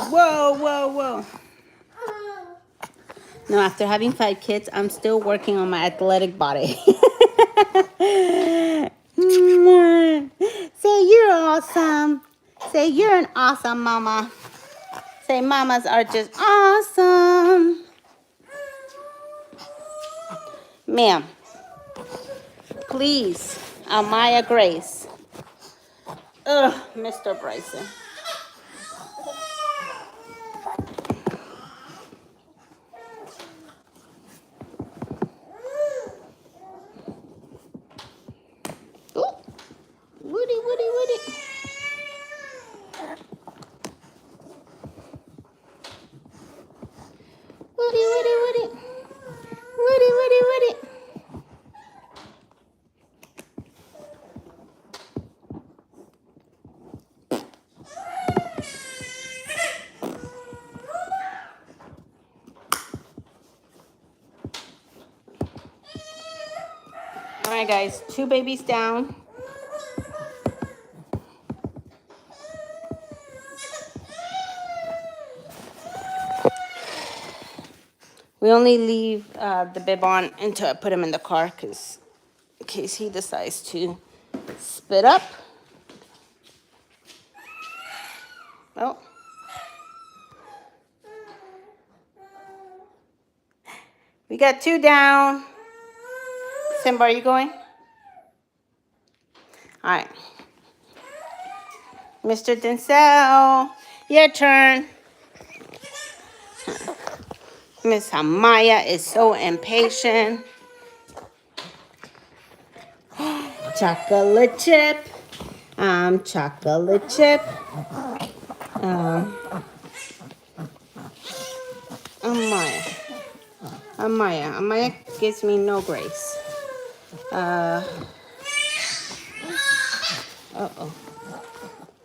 Whoa. No, after having 5 kids, I'm still working on my athletic body. Say you're awesome. Say you're an awesome mama. Say mamas are just awesome. Ma'am, please, Amaya Grace, Ugh, Mr. Bryson. Ooh, Woody, Woody, Woody. Woody, Woody, Woody. Woody, Woody, Woody. All right, guys, 2 babies down. We only leave the bib on until I put him in the car, because in case he decides to spit up. Oh. We got 2 down. Simba, are you going? All right. Mr. Denzel, your turn. Miss Amaya is so impatient. Chocolate chip. Chocolate chip. Amaya. Amaya gives me no grace. Uh-oh.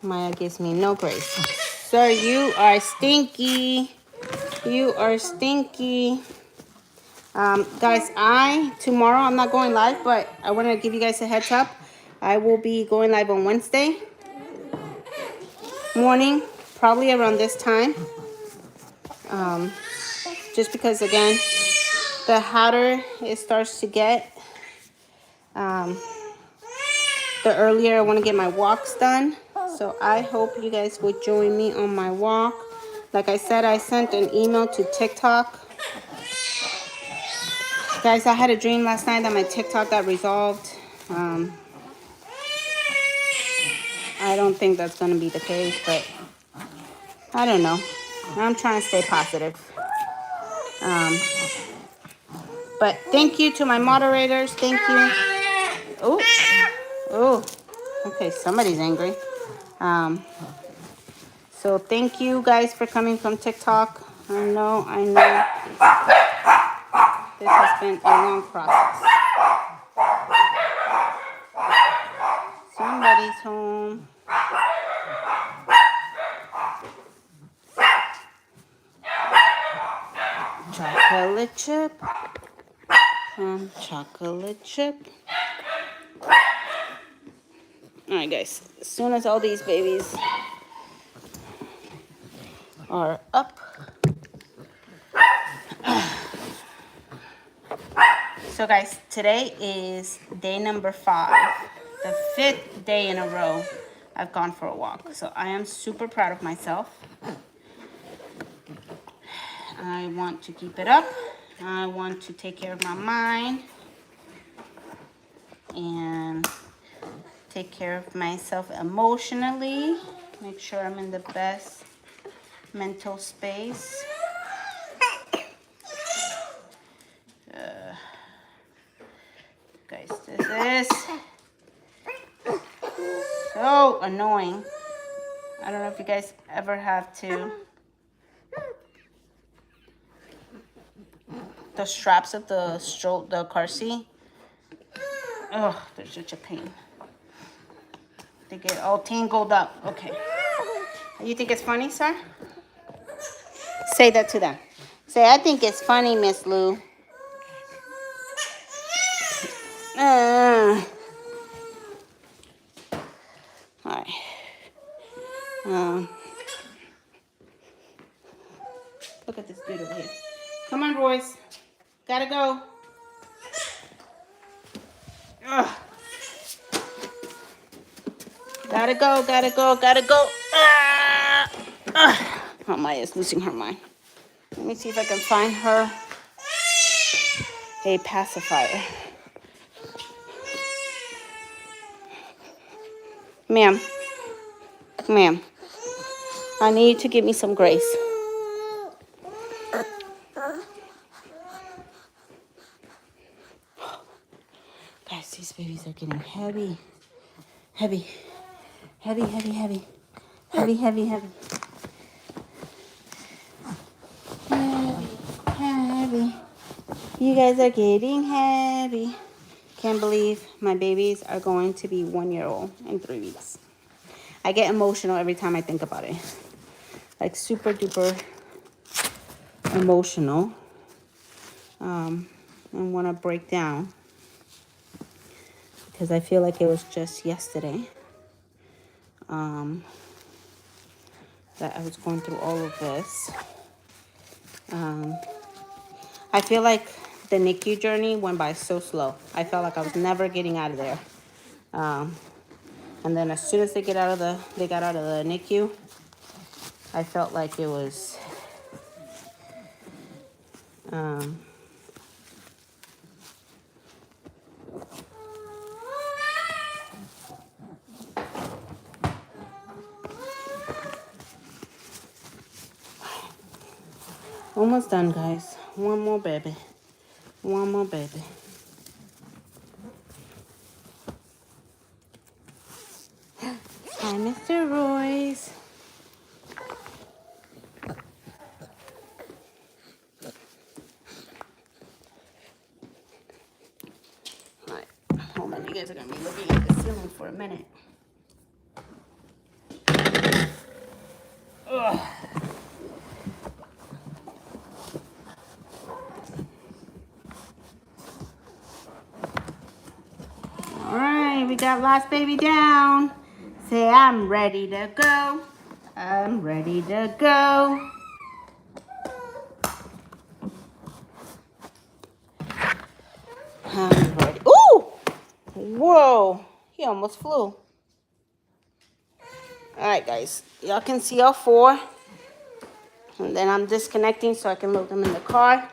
Amaya gives me no grace. Sir, you are stinky. You are stinky. Guys, tomorrow I'm not going live, but I want to give you guys a heads up. I will be going live on Wednesday morning, probably around this time. Just because, again, the hotter it starts to get, the earlier I want to get my walks done. So I hope you guys would join me on my walk. Like I said, I sent an email to TikTok. Guys, I had a dream last night that my TikTok got resolved. I don't think that's going to be the case, but I don't know. I'm trying to stay positive. But thank you to my moderators. Thank you. Oh, oh. Okay, somebody's angry. So thank you guys for coming from TikTok. I know. This has been a long process. Somebody's home. Chocolate chip. Chocolate chip. Alright, guys. As soon as all these babies are up. So, guys, today is day number 5. The 5th day in a row I've gone for a walk. So, I am super proud of myself. I want to keep it up. I want to take care of my mind. And take care of myself emotionally. Make sure I'm in the best mental space. Guys, this is so annoying. I don't know if you guys ever have to. The straps of the car seat. Oh, they're such a pain. They get all tangled up. Okay. You think it's funny, sir? Say that to them. Say, I think it's funny, Miss Lou. All right. Look at this dude over here. Come on, boys. Gotta go. Ugh. Gotta go, gotta go, gotta go. Oh, Maya's losing her mind. Let me see if I can find her a pacifier. Ma'am, Ma'am, I need you to give me some grace. Guys, these babies are getting heavy. Heavy. Heavy, heavy, heavy. Heavy, heavy, heavy. Heavy, heavy. You guys are getting heavy. Can't believe my babies are going to be 1 year old in 3 weeks. I get emotional every time I think about it. Like super duper emotional. And want to break down. Because I feel like it was just yesterday that I was going through all of this. I feel like the NICU journey went by so slow. I felt like I was never getting out of there. And then as soon as they got out of the NICU, I felt like it was almost done, guys. One more baby. One more baby. Hi, Mr. Royce. Alright, hold on. You guys are going to be looking at the ceiling for a minute. Ugh. Alright, we got last baby down. Say, I'm ready to go. I'm ready to go. I'm ready. Ooh! Whoa! He almost flew. Alright, guys. Y'all can see all four. And then I'm disconnecting so I can load them in the car.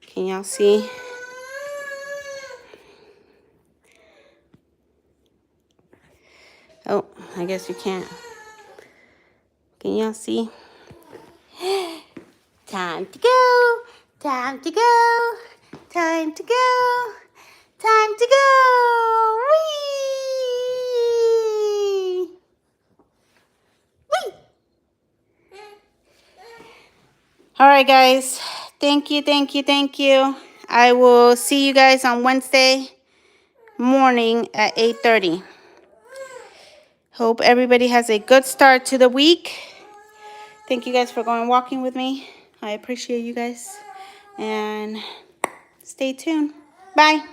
Can y'all see? Oh, I guess you can't. Can y'all see? Time to go. Time to go. Time to go. Time to go. Whee! Whee! All right, guys. Thank you, thank you, thank you. I will see you guys on Wednesday morning at 8:30. Hope everybody has a good start to the week. Thank you guys for going walking with me. I appreciate you guys. And stay tuned. Bye.